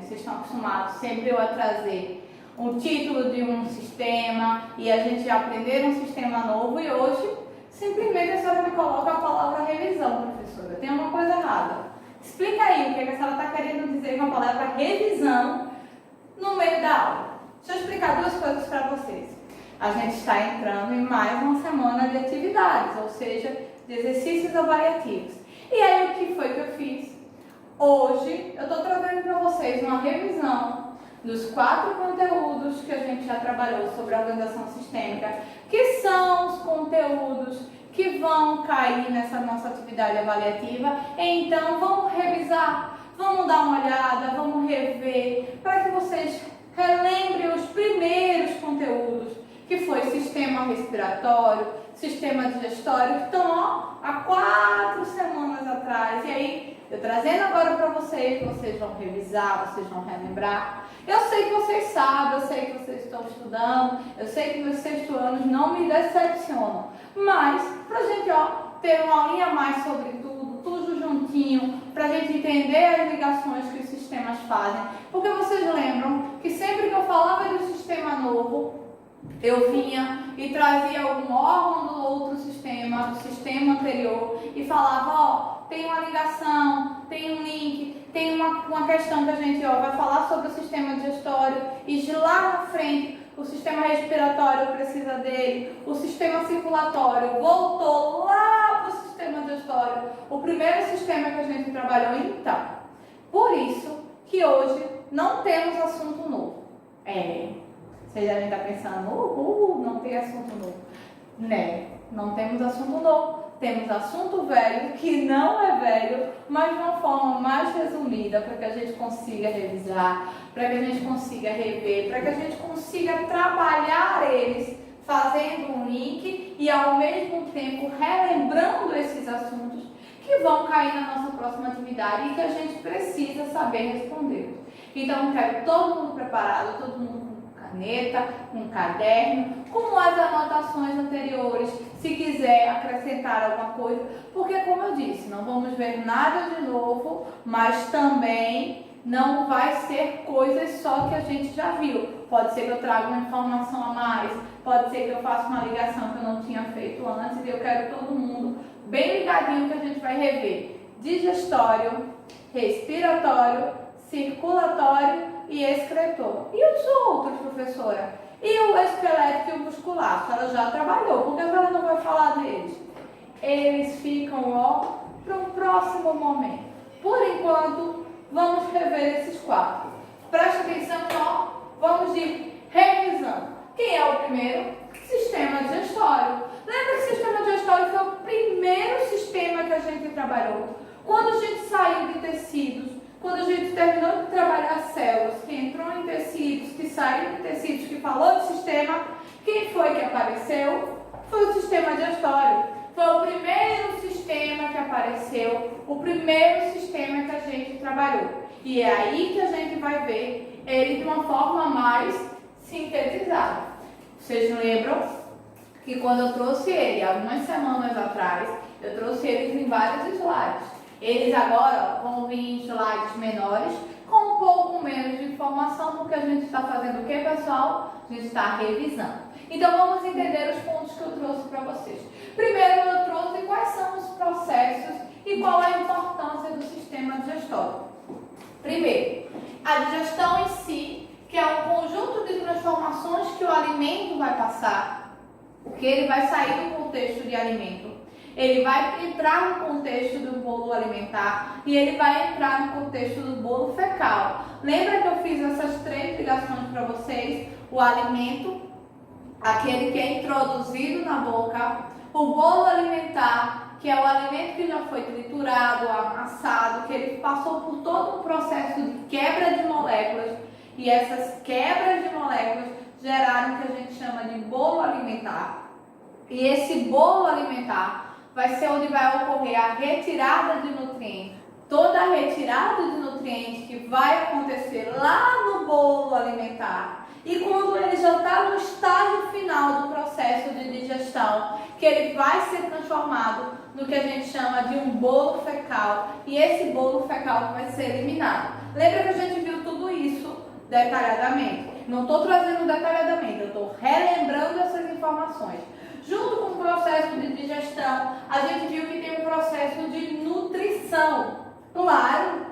Vocês estão acostumados sempre eu a trazer um título de um sistema e a gente aprender um sistema novo, e hoje simplesmente a senhora me coloca a palavra revisão, professora. Tem uma coisa errada. Explica aí o que a senhora está querendo dizer com a palavra revisão no meio da aula. Deixa eu explicar duas coisas para vocês. A gente está entrando em mais uma semana de atividades, ou seja, de exercícios avaliativos. E aí o que foi que eu fiz? Hoje eu estou trazendo para vocês uma revisão dos 4 conteúdos que a gente já trabalhou sobre a organização sistêmica, que são os conteúdos que vão cair nessa nossa atividade avaliativa. Então vamos revisar, vamos dar uma olhada, vamos rever, para que vocês relembrem os primeiros conteúdos, que foi sistema respiratório, sistema digestório, que estão há 4 semanas atrás. E aí, eu trazendo agora para vocês vão revisar, vocês vão relembrar. Eu sei que vocês sabem, eu sei que vocês estão estudando, eu sei que meus 6º anos não me decepcionam. Mas, para a gente ter uma aulinha a mais sobre tudo juntinho, para a gente entender as ligações que os sistemas fazem. Porque vocês lembram que sempre que eu falava de um sistema novo, eu vinha e trazia algum órgão do outro sistema, do sistema anterior, e falava, tem uma ligação, tem um link, tem uma questão que a gente vai falar sobre o sistema digestório, e de lá na frente o sistema respiratório precisa dele, o sistema circulatório voltou lá para o sistema digestório, o primeiro sistema que a gente trabalhou. Então, por isso que hoje não temos assunto novo. Vocês devem estar pensando, não tem assunto novo. Né? Não temos assunto novo. Temos assunto velho, que não é velho, mas de uma forma mais resumida, para que a gente consiga revisar, para que a gente consiga rever, para que a gente consiga trabalhar eles, fazendo um link e ao mesmo tempo relembrando esses assuntos que vão cair na nossa próxima atividade e que a gente precisa saber responder. Então, eu quero todo mundo preparado, todo mundo caneta, um caderno, com as anotações anteriores, se quiser acrescentar alguma coisa, porque como eu disse, não vamos ver nada de novo, mas também não vai ser coisas só que a gente já viu. Pode ser que eu traga uma informação a mais, pode ser que eu faça uma ligação que eu não tinha feito antes, e eu quero todo mundo bem ligadinho que a gente vai rever digestório, respiratório, circulatório e excretor. E os outros, professora? E o esquelético e o muscular? A senhora já trabalhou, porque a senhora não vai falar deles? Eles ficam, para um próximo momento. Por enquanto, vamos rever esses 4. Preste atenção, vamos de revisão. Quem é o primeiro? Sistema digestório. Lembra que o sistema digestório foi o primeiro sistema que a gente trabalhou? Quando a gente saiu de tecidos, quando a gente terminou de trabalhar células, que entrou em tecidos, que saiu de tecidos, que falou de sistema, quem foi que apareceu? Foi o sistema digestório. Foi o primeiro sistema que apareceu, o primeiro sistema que a gente trabalhou. E é aí que a gente vai ver ele de uma forma mais sintetizada. Vocês lembram que quando eu trouxe ele, algumas semanas atrás, eu trouxe eles em vários slides. Eles agora vão vir em slides menores, com um pouco menos de informação, porque a gente está fazendo o que, pessoal? A gente está revisando. Então, vamos entender os pontos que eu trouxe para vocês. Primeiro, eu trouxe quais são os processos e qual é a importância do sistema digestório. Primeiro, a digestão em si, que é um conjunto de transformações que o alimento vai passar, que ele vai sair do contexto de alimento. Ele vai entrar no contexto do bolo alimentar e ele vai entrar no contexto do bolo fecal. Lembra que eu fiz essas 3 ligações para vocês? O alimento, aquele que é introduzido na boca, o bolo alimentar, que é o alimento que já foi triturado, amassado, que ele passou por todo um processo de quebra de moléculas, e essas quebras de moléculas geraram o que a gente chama de bolo alimentar. E esse bolo alimentar vai ser onde vai ocorrer a retirada de nutrientes. Toda a retirada de nutrientes que vai acontecer lá no bolo alimentar. E quando ele já está no estágio final do processo de digestão, que ele vai ser transformado no que a gente chama de um bolo fecal. E esse bolo fecal vai ser eliminado. Lembra que a gente viu tudo detalhadamente. Não estou trazendo detalhadamente, eu estou relembrando essas informações. Junto com o processo de digestão, a gente viu que tem um processo de nutrição. Claro,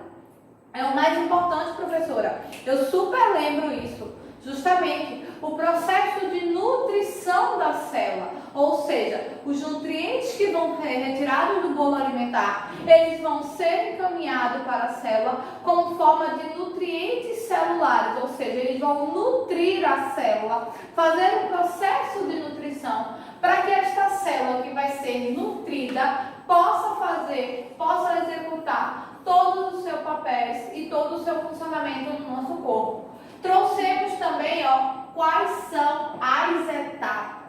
é o mais importante, professora. Eu super lembro isso. Justamente o processo de nutrição da célula, ou seja, os nutrientes que vão ser retirados do bolo alimentar, eles vão ser encaminhados para a célula como forma de nutrientes celulares, ou seja, eles vão nutrir a célula, fazer um processo de nutrição para que esta célula que vai ser nutrida possa executar todos os seus papéis e todo o seu funcionamento no nosso corpo. Trouxemos também, quais são as etapas.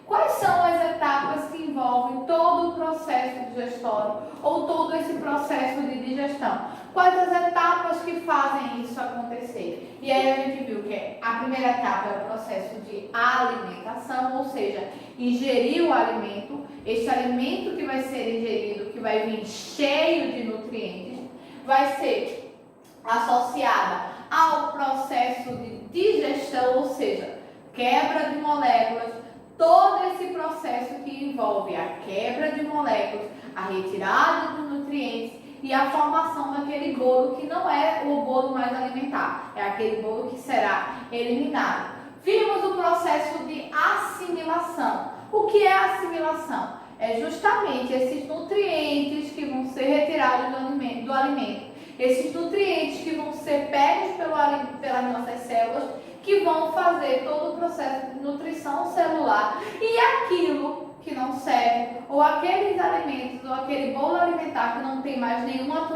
Quais são as etapas que envolvem todo o processo digestório ou todo esse processo de digestão? Quais as etapas que fazem isso acontecer? E aí a gente viu que a primeira etapa é o processo de alimentação, ou seja, ingerir o alimento. Este alimento que vai ser ingerido, que vai vir cheio de nutrientes, vai ser associada ao processo de digestão, ou seja, quebra de moléculas, todo esse processo que envolve a quebra de moléculas, a retirada dos nutrientes e a formação daquele bolo que não é o bolo mais alimentar, é aquele bolo que será eliminado. Vimos o processo de assimilação. O que é assimilação? É justamente esses nutrientes que vão ser retirados do alimento. Esses nutrientes que vão ser pegos pelas nossas células, que vão fazer todo o processo de nutrição celular, e aquilo que não serve, ou aqueles alimentos, ou aquele bolo alimentar que não tem mais nenhuma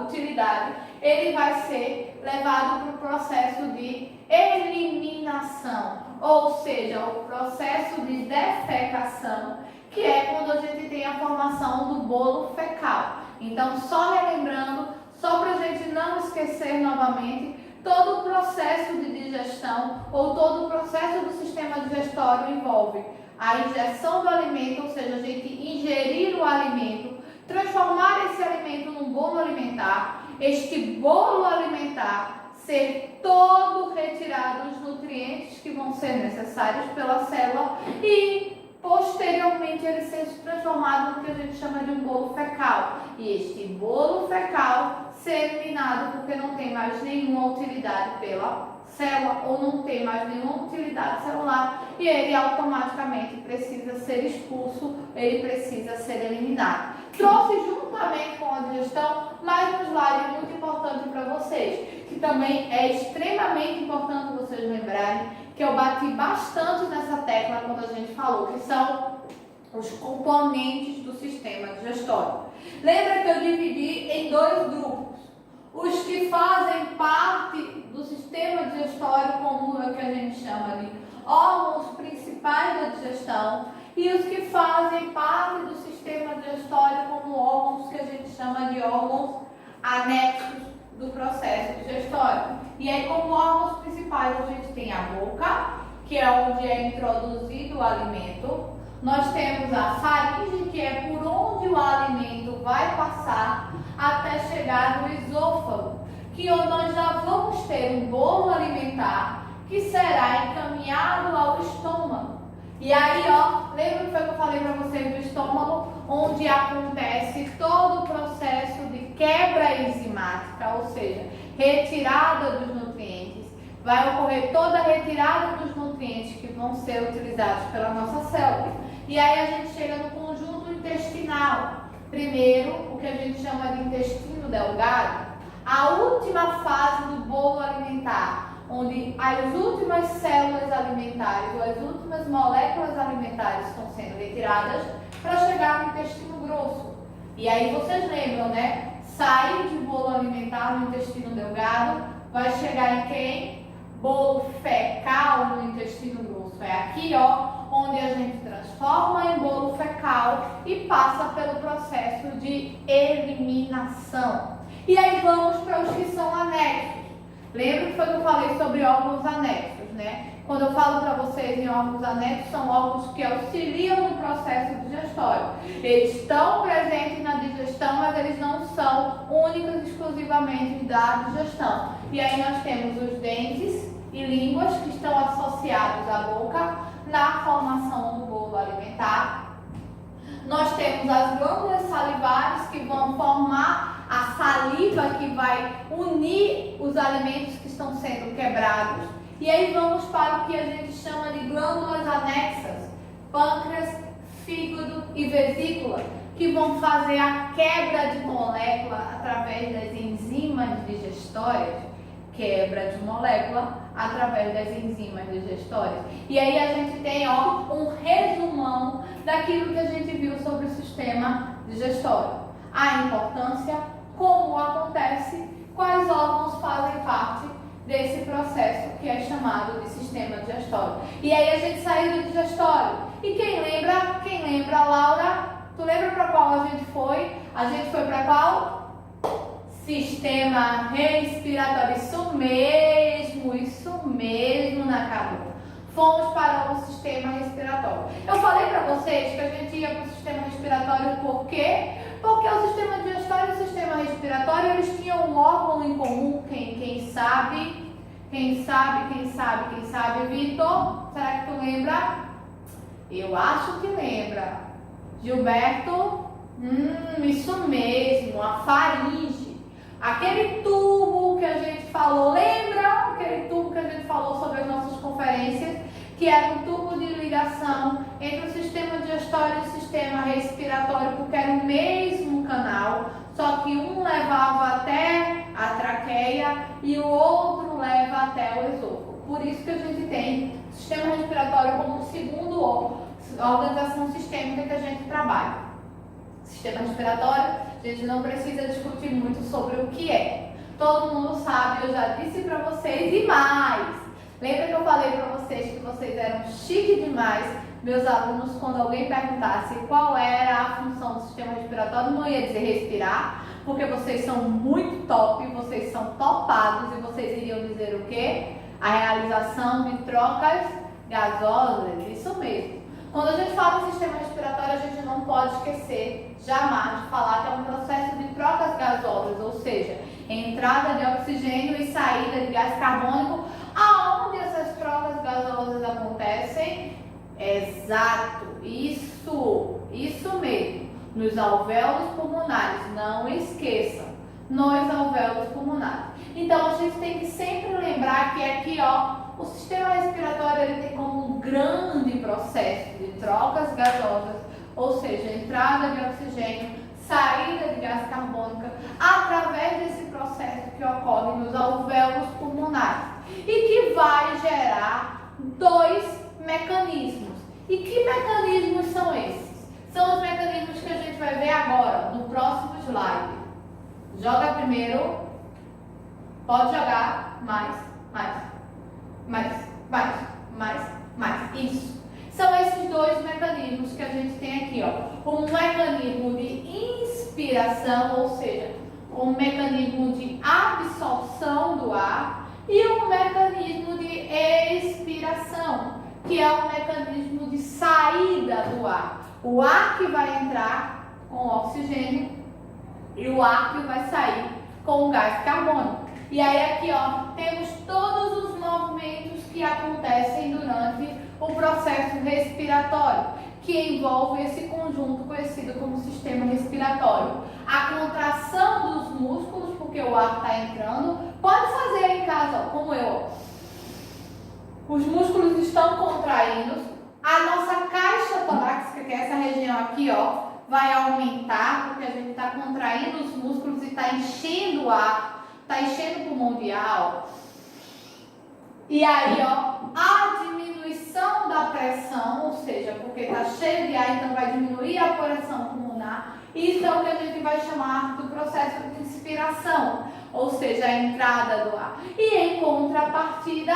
utilidade, ele vai ser levado para o processo de eliminação, ou seja, o processo de defecação, que é quando a gente tem a formação do bolo fecal. Então, só relembrando, só para a gente não esquecer novamente, todo o processo de digestão ou todo o processo do sistema digestório envolve a ingestão do alimento, ou seja, a gente ingerir o alimento, transformar esse alimento num bolo alimentar, este bolo alimentar ser todo retirado os nutrientes que vão ser necessários pela célula e posteriormente ele ser transformado no que a gente chama de um bolo fecal. E este bolo fecal ser eliminado porque não tem mais nenhuma utilidade pela célula ou não tem mais nenhuma utilidade celular e ele automaticamente precisa ser expulso, ele precisa ser eliminado. Trouxe juntamente com a digestão mais um slide muito importante para vocês, que também é extremamente importante vocês lembrarem, que eu bati bastante nessa tecla quando a gente falou, que são os componentes do sistema digestório. Lembra que eu dividi em dois grupos. Os que fazem parte do sistema digestório comum, é o que a gente chama de órgãos principais da digestão, e os que fazem parte do sistema digestório como órgãos que a gente chama de órgãos anexos do processo digestório. E aí, como órgãos principais, a gente tem a boca, que é onde é introduzido o alimento. Nós temos a faringe, que é por onde o alimento vai passar até chegar no esôfago, que nós já vamos ter um bolo alimentar que será encaminhado ao estômago. E aí, lembra que eu falei para vocês do estômago, onde acontece todo o processo de quebra enzimática, ou seja, retirada dos nutrientes. Vai ocorrer toda a retirada dos nutrientes que vão ser utilizados pela nossa célula. E aí a gente chega no conjunto intestinal. Primeiro, o que a gente chama de intestino delgado, a última fase do bolo alimentar, onde as últimas células alimentares ou as últimas moléculas alimentares estão sendo retiradas para chegar no intestino grosso. E aí vocês lembram, né? Sai de bolo alimentar no intestino delgado, vai chegar em quem? Bolo fecal no intestino grosso. É aqui, onde a gente transforma em bolo fecal e passa pelo processo de eliminação. E aí vamos para os que são anexos. Lembra que foi que eu falei sobre órgãos anexos, né? Quando eu falo para vocês em órgãos anexos, são órgãos que auxiliam no processo digestório. Eles estão presentes na digestão, mas eles não são únicos e exclusivamente da digestão. E aí nós temos os dentes e línguas que estão associados à boca na formação do bolo alimentar. Nós temos as glândulas salivares que vão formar a saliva que vai unir os alimentos que estão sendo quebrados. E aí vamos para o que a gente chama de glândulas anexas, pâncreas, fígado e vesícula, que vão fazer a quebra de molécula através das enzimas digestórias. Quebra de molécula através das enzimas digestórias. E aí a gente tem um resumão daquilo que a gente viu sobre o sistema digestório. A importância, como acontece, quais órgãos fazem parte desse processo que é chamado de sistema digestório. E aí a gente saiu do digestório. E quem lembra, Laura? Tu lembra para qual a gente foi? A gente foi para qual? Sistema respiratório. Isso mesmo, Nakaru. Fomos para o sistema respiratório. Eu falei para vocês que a gente ia para o sistema respiratório por quê? Porque o sistema digestório e o sistema respiratório, eles tinham um órgão em comum. Quem sabe? Vitor, será que tu lembra? Eu acho que lembra. Gilberto? Isso mesmo, a faringe. Aquele tubo que a gente falou, lembra? Aquele tubo que a gente falou sobre as nossas conferências, que era um tubo de ligação entre o sistema digestório e o sistema respiratório, porque era o mesmo canal, só que um levava até a traqueia e o outro leva até o esôfago. Por isso que a gente tem o sistema respiratório como segundo organização sistêmica que a gente trabalha. Sistema respiratório, a gente não precisa discutir muito sobre o que é. Todo mundo sabe, eu já disse para vocês e mais. Lembra que eu falei para vocês que vocês eram chique demais? Meus alunos, quando alguém perguntasse qual era a função do sistema respiratório, não ia dizer respirar, porque vocês são muito top, vocês são topados e vocês iriam dizer o quê? A realização de trocas gasosas, isso mesmo. Quando a gente fala em sistema respiratório, a gente não pode esquecer jamais de falar que é um processo de trocas gasosas, ou seja, entrada de oxigênio e saída de gás carbônico. Aonde essas trocas gasosas acontecem? Exato, isso mesmo, nos alvéolos pulmonares, não esqueçam, nos alvéolos pulmonares. Então a gente tem que sempre lembrar que aqui, o sistema respiratório ele tem como um grande processo de trocas gasosas, ou seja, entrada de oxigênio, saída de gás carbônico, através desse processo que ocorre nos alvéolos pulmonares e que vai gerar dois mecanismos. E que mecanismos são esses? São os mecanismos que a gente vai ver agora, no próximo slide. Joga primeiro, pode jogar, mais. Isso. São esses dois mecanismos que a gente tem aqui, um mecanismo de inspiração, ou seja, um mecanismo de absorção do ar e um mecanismo de expiração, que é um mecanismo de saída do ar. O ar que vai entrar com oxigênio e o ar que vai sair com o gás carbônico. E aí aqui, temos todos os movimentos que acontecem durante o processo respiratório, que envolve esse conjunto conhecido como sistema respiratório. A contração dos músculos, porque o ar está entrando, pode fazer em casa, como eu. Os músculos estão contraindo, a nossa caixa torácica, que é essa região aqui, vai aumentar, porque a gente está contraindo os músculos e está enchendo o ar, está enchendo o pulmão de ar. E aí, a diminuição da pressão, ou seja, porque está cheio de ar, então vai diminuir a pressão pulmonar. Isso é o que a gente vai chamar do processo de inspiração, ou seja, a entrada do ar. E em contrapartida,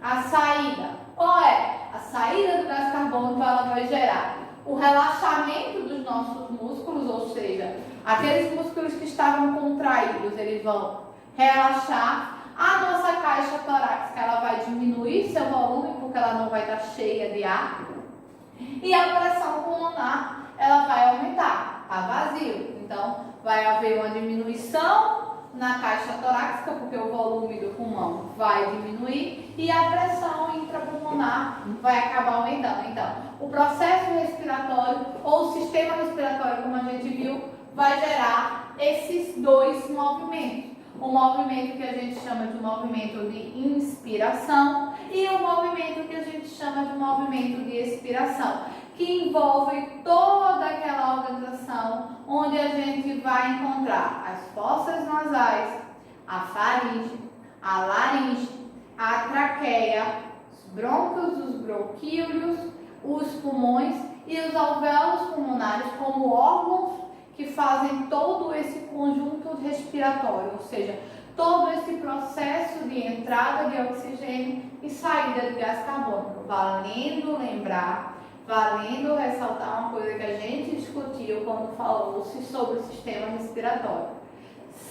a saída. Qual é? A saída do gás carbônico, ela vai gerar o relaxamento dos nossos músculos, ou seja, aqueles músculos que estavam contraídos, eles vão relaxar a nossa caixa torácica ela vai diminuir seu volume porque ela não vai estar cheia de ar. E a pressão pulmonar ela vai aumentar, tá vazio. Então vai haver uma diminuição na caixa torácica porque o volume do pulmão vai diminuir e a pressão intrapulmonar vai acabar aumentando. Então, o processo respiratório ou o sistema respiratório, como a gente viu, vai gerar esses dois movimentos. O movimento que a gente chama de movimento de inspiração e o movimento que a gente chama de movimento de expiração, que envolve toda aquela organização onde a gente vai encontrar as fossas nasais, a faringe, a laringe, a traqueia, os brônquios, os bronquíolos, os pulmões e os alvéolos pulmonares como órgãos que fazem todo esse conjunto respiratório, ou seja, todo esse processo de entrada de oxigênio e saída de gás carbônico. Valendo lembrar, valendo ressaltar uma coisa que a gente discutiu quando falou-se sobre o sistema respiratório.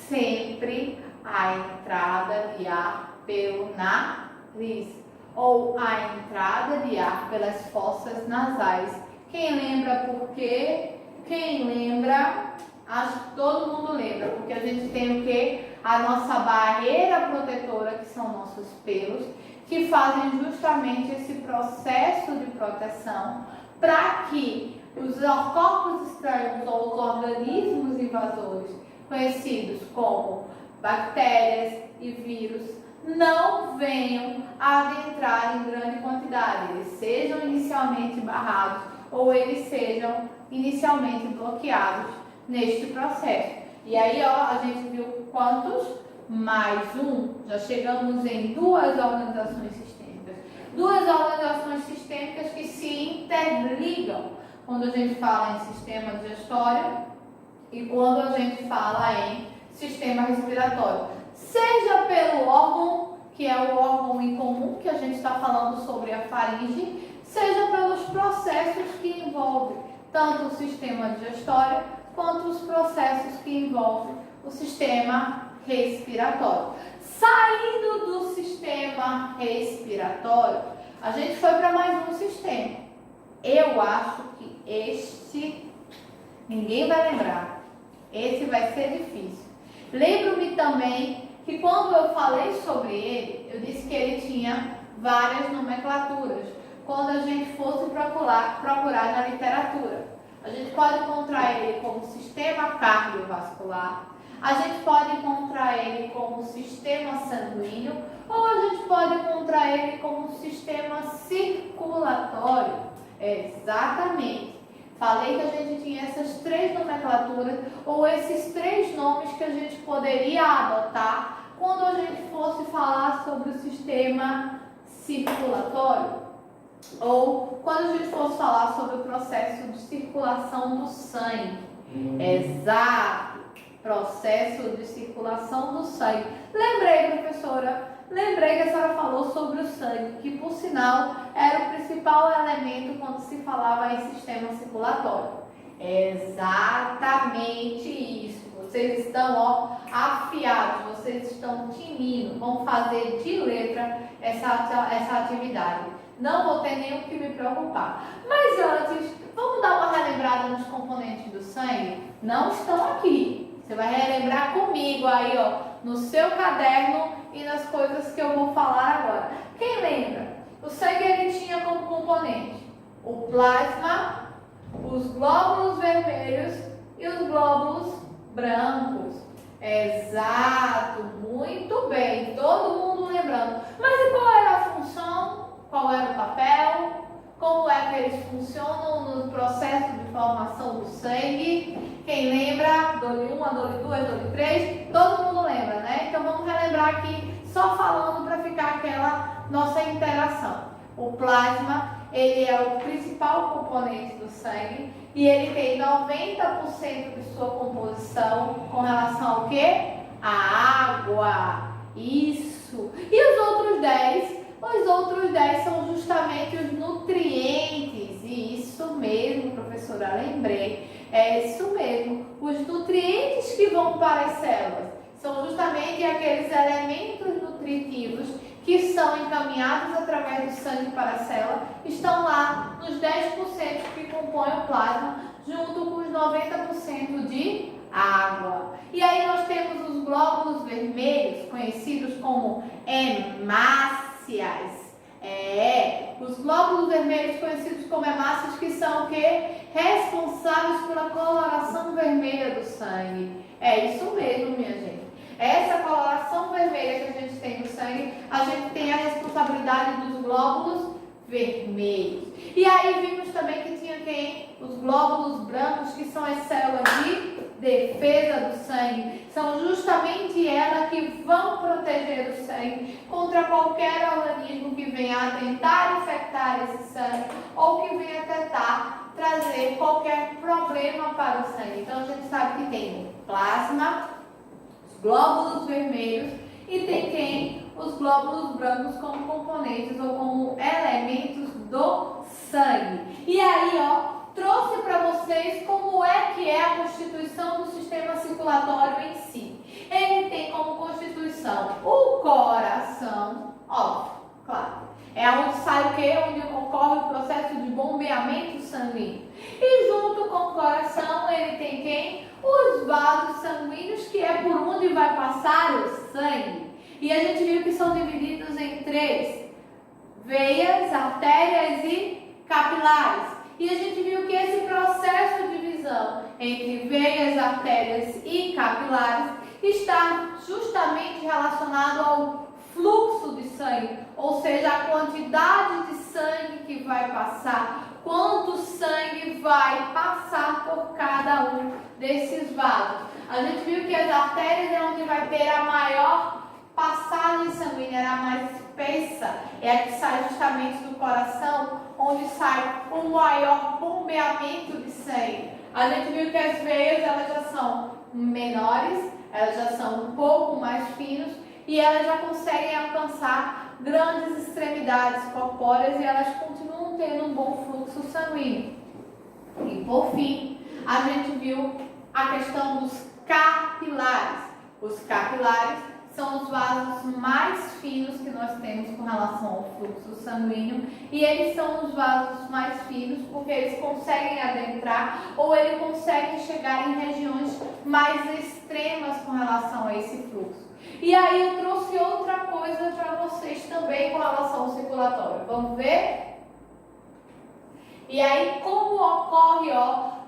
Sempre a entrada de ar pelo nariz ou a entrada de ar pelas fossas nasais. Quem lembra por quê? Quem lembra? Acho que todo mundo lembra, porque a gente tem o quê? A nossa barreira protetora, que são nossos pelos, que fazem justamente esse processo de proteção para que os corpos estranhos ou os organismos invasores, conhecidos como bactérias e vírus, não venham adentrar em grande quantidade, eles sejam inicialmente barrados ou eles sejam inicialmente bloqueados neste processo. E aí, ó, a gente viu quantos? Mais um. Já chegamos em duas organizações sistêmicas. Duas organizações sistêmicas que se interligam quando a gente fala em sistema digestório e quando a gente fala em sistema respiratório. Seja pelo órgão, que é o órgão em comum, que a gente está falando sobre a faringe, seja pelos processos que envolvem tanto o sistema digestório quanto os processos que envolvem o sistema respiratório. Saindo do sistema respiratório, a gente foi para mais um sistema. Eu acho que este, ninguém vai lembrar. Esse vai ser difícil. Lembro-me também que quando eu falei sobre ele, eu disse que ele tinha várias nomenclaturas. Quando a gente fosse procurar na literatura, a gente pode encontrar ele como sistema cardiovascular, a gente pode encontrar ele como sistema sanguíneo, ou a gente pode encontrar ele como sistema circulatório. Exatamente. Falei que a gente tinha essas três nomenclaturas, ou esses três nomes que a gente poderia adotar quando a gente fosse falar sobre o sistema circulatório. Ou quando a gente fosse falar sobre o processo de circulação do sangue. Exato, processo de circulação do sangue. Lembrei, professora, lembrei que a senhora falou sobre o sangue, que por sinal era o principal elemento quando se falava em sistema circulatório. Exatamente isso. Vocês estão, ó, afiados, vocês estão tinindo, vão fazer de letra essa atividade. Não vou ter nem o que me preocupar. Mas antes, vamos dar uma relembrada nos componentes do sangue? Não estão aqui. Você vai relembrar comigo aí, ó, no seu caderno e nas coisas que eu vou falar agora. Quem lembra? O sangue ele tinha como componente o plasma, os glóbulos vermelhos e os glóbulos brancos. Exato, muito bem, todo mundo lembrando. Mas e qual era a função? Qual era o papel? Como é que eles funcionam no processo de formação do sangue? Quem lembra? Dole 1, dole 2, dole 3, todo mundo lembra, né? Então vamos relembrar aqui, só falando para ficar aquela nossa interação. O plasma, ele é o principal componente do sangue e ele tem 90% de sua composição com relação ao quê? A água. Isso. E os outros 10? Os outros 10 são justamente os nutrientes. E isso mesmo, professora, lembrei. É isso mesmo. Os nutrientes que vão para as células são justamente aqueles elementos nutrientes nutritivos que são encaminhados através do sangue para a célula estão lá nos 10% que compõem o plasma, junto com os 90% de água. E aí nós temos os glóbulos vermelhos, conhecidos como hemácias. Os glóbulos vermelhos conhecidos como hemácias, que são o quê? Responsáveis pela coloração vermelha do sangue. É isso mesmo, minha gente. Essa coloração vermelha que a gente tem no sangue, a gente tem a responsabilidade dos glóbulos vermelhos. E aí vimos também que tinha quem? Os glóbulos brancos, que são as células de defesa do sangue. São justamente elas que vão proteger o sangue contra qualquer organismo que venha a tentar infectar esse sangue ou que venha a tentar trazer qualquer problema para o sangue. Então a gente sabe que tem o plasma, os glóbulos vermelhos e tem quem? Os glóbulos brancos como componentes ou como elementos do sangue. E aí, trouxe para vocês como é que é a constituição do sistema circulatório em si. Ele tem como constituição o coração, óbvio, claro. É onde sai o quê? Onde ocorre o processo de bombeamento sanguíneo. E junto com o coração, ele tem quem? Os vasos sanguíneos, que é por onde vai passar o sangue. E a gente viu que são divididos em 3: veias, artérias e capilares. E a gente viu que esse processo de divisão entre veias, artérias e capilares está justamente relacionado ao fluxo de sangue, ou seja, a quantidade de sangue que vai passar, quanto sangue vai passar por cada um desses vasos. A gente viu que as artérias é onde vai ter a maior passagem sanguínea, a mais espessa, é a que sai justamente do coração, onde sai o maior bombeamento de sangue. A gente viu que as veias, elas já são menores, elas já são um pouco mais finas e elas já conseguem alcançar grandes extremidades corpóreas e elas continuam tendo um bom fluxo sanguíneo. E por fim, a gente viu a questão dos capilares. Os capilares são os vasos mais finos que nós temos com relação ao fluxo sanguíneo, e eles são os vasos mais finos porque eles conseguem adentrar ou eles conseguem chegar em regiões mais extremas com relação a esse fluxo. E aí eu trouxe outra coisa para vocês também com relação ao circulatório. Vamos ver? E aí como ocorre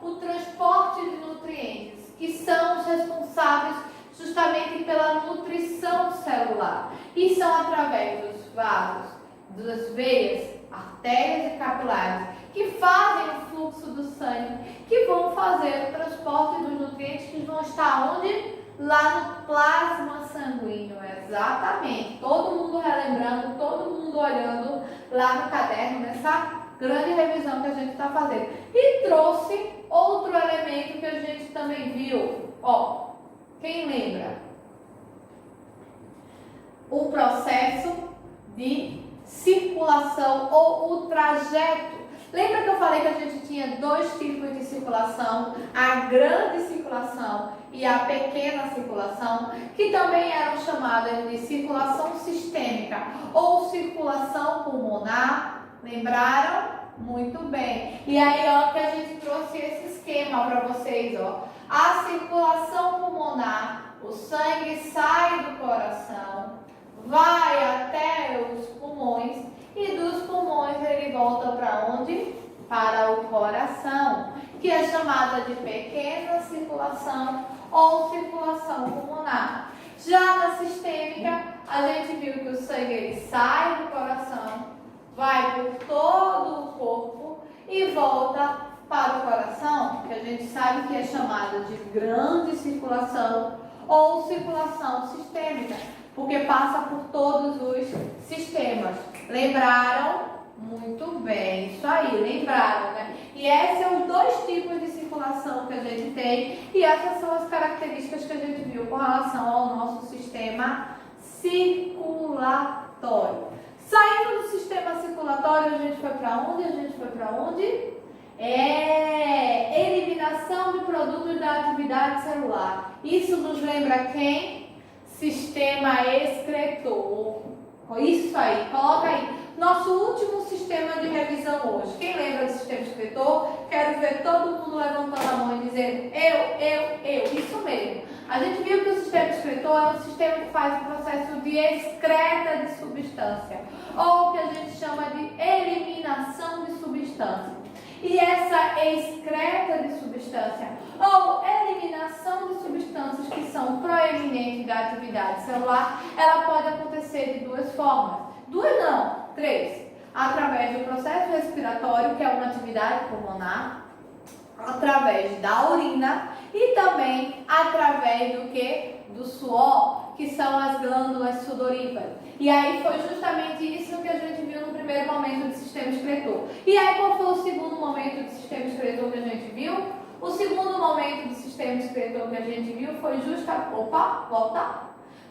o transporte de nutrientes, que são os responsáveis justamente pela nutrição celular. E são através dos vasos, das veias, artérias e capilares, que fazem o fluxo do sangue, que vão fazer o transporte dos nutrientes, que vão estar onde? Lá no plasma sanguíneo, exatamente. Todo mundo relembrando, todo mundo olhando lá no caderno, nessa grande revisão que a gente está fazendo. E trouxe outro elemento que a gente também viu, quem lembra? O processo de circulação ou o trajeto. Lembra que eu falei que a gente tinha 2 tipos de circulação? A grande circulação e a pequena circulação, que também eram chamadas de circulação sistêmica ou circulação pulmonar. Lembraram? Muito bem. E aí, que a gente trouxe esse esquema para vocês, A circulação pulmonar, o sangue sai do coração, vai até os pulmões e dos pulmões ele volta para onde? Para o coração, que é chamada de pequena circulação ou circulação pulmonar. Já na sistêmica, a gente viu que o sangue ele sai do coração, vai por todo o corpo e volta para o coração, que a gente sabe que é chamada de grande circulação ou circulação sistêmica, porque passa por todos os sistemas. Lembraram? Muito bem, isso aí, lembraram, né? E esses são os 2 tipos de circulação que a gente tem, e essas são as características que a gente viu com relação ao nosso sistema circulatório. Saindo do sistema circulatório, a gente foi para onde? Eliminação de produtos da atividade celular. Isso nos lembra quem? sistema excretor. Isso aí, coloca aí. Nosso último sistema de revisão hoje. Quem lembra do sistema excretor? Quero ver todo mundo levantando a mão e dizendo eu. Isso mesmo. A gente viu que o sistema excretor é um sistema que faz o processo de excreta de substância, ou que a gente chama de eliminação de substância. E essa excreta de substância ou eliminação de substâncias que são proeminentes da atividade celular, ela pode acontecer de duas formas. Duas não, três. Através do processo respiratório, que é uma atividade pulmonar, através da urina e também através do que? Do suor, que são as glândulas sudoríparas. E aí foi justamente isso que a gente viu no primeiro momento do sistema excretor. E aí qual foi o segundo momento do sistema excretor que a gente viu? O segundo momento do sistema excretor que a gente viu foi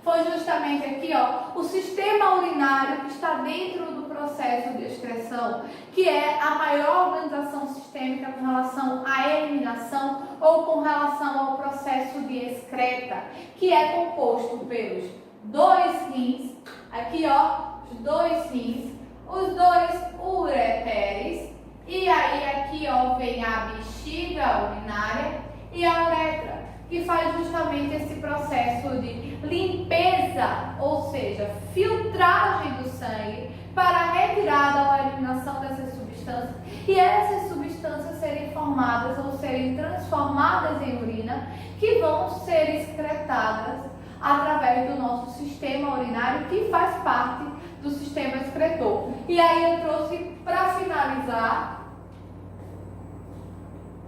Foi justamente aqui, ó, o sistema urinário que está dentro do processo de excreção, que é a maior organização sistêmica com relação à eliminação ou com relação ao processo de excreta, que é composto pelos dois rins, aqui ó, os dois rins, os dois ureteres, e aí aqui ó vem a bexiga urinária e a uretra, que faz justamente esse processo de limpeza, ou seja, filtragem do sangue para a retirada ou a eliminação dessas substâncias e essas substâncias serem formadas ou serem transformadas em urina, que vão ser excretadas através do nosso sistema urinário, que faz parte do sistema excretor. E aí eu trouxe para finalizar,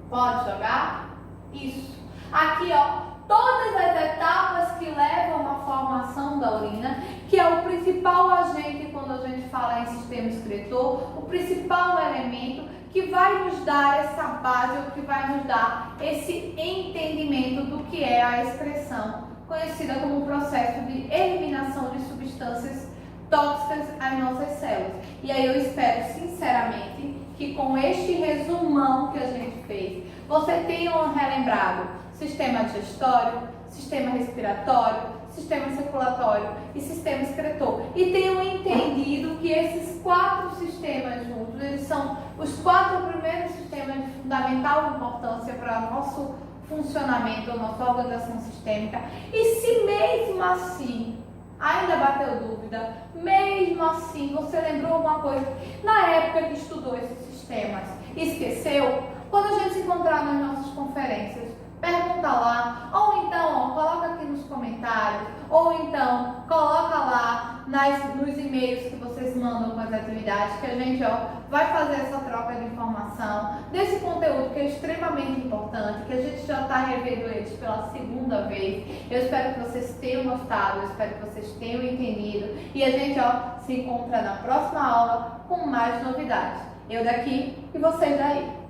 pode jogar? Isso. Aqui, ó, todas as etapas que levam à formação da urina, que é o principal agente quando a gente fala em sistema excretor, o principal elemento que vai nos dar essa base, ou que vai nos dar esse entendimento do que é a excreção, conhecida como o processo de eliminação de substâncias tóxicas às nossas células. E aí eu espero sinceramente que com este resumão que a gente fez, você tenha relembrado sistema digestório, sistema respiratório, sistema circulatório e sistema excretor. E tenham entendido que esses quatro sistemas juntos, eles são os quatro primeiros sistemas de fundamental importância para o nosso funcionamento, a nossa organização sistêmica. E se mesmo assim ainda bateu dúvida, mesmo assim você lembrou alguma coisa na época que estudou esses sistemas, esqueceu, quando a gente se encontrar nas nossas conferências, pergunta lá, ou então ó, coloca aqui nos comentários, ou então coloca lá nos e-mails que vocês mandam com as atividades, que a gente ó, vai fazer essa troca de informação desse conteúdo que é extremamente importante, que a gente já está revendo eles pela segunda vez. Eu espero que vocês tenham gostado, eu espero que vocês tenham entendido, e a gente ó, se encontra na próxima aula com mais novidades. Eu daqui e vocês daí.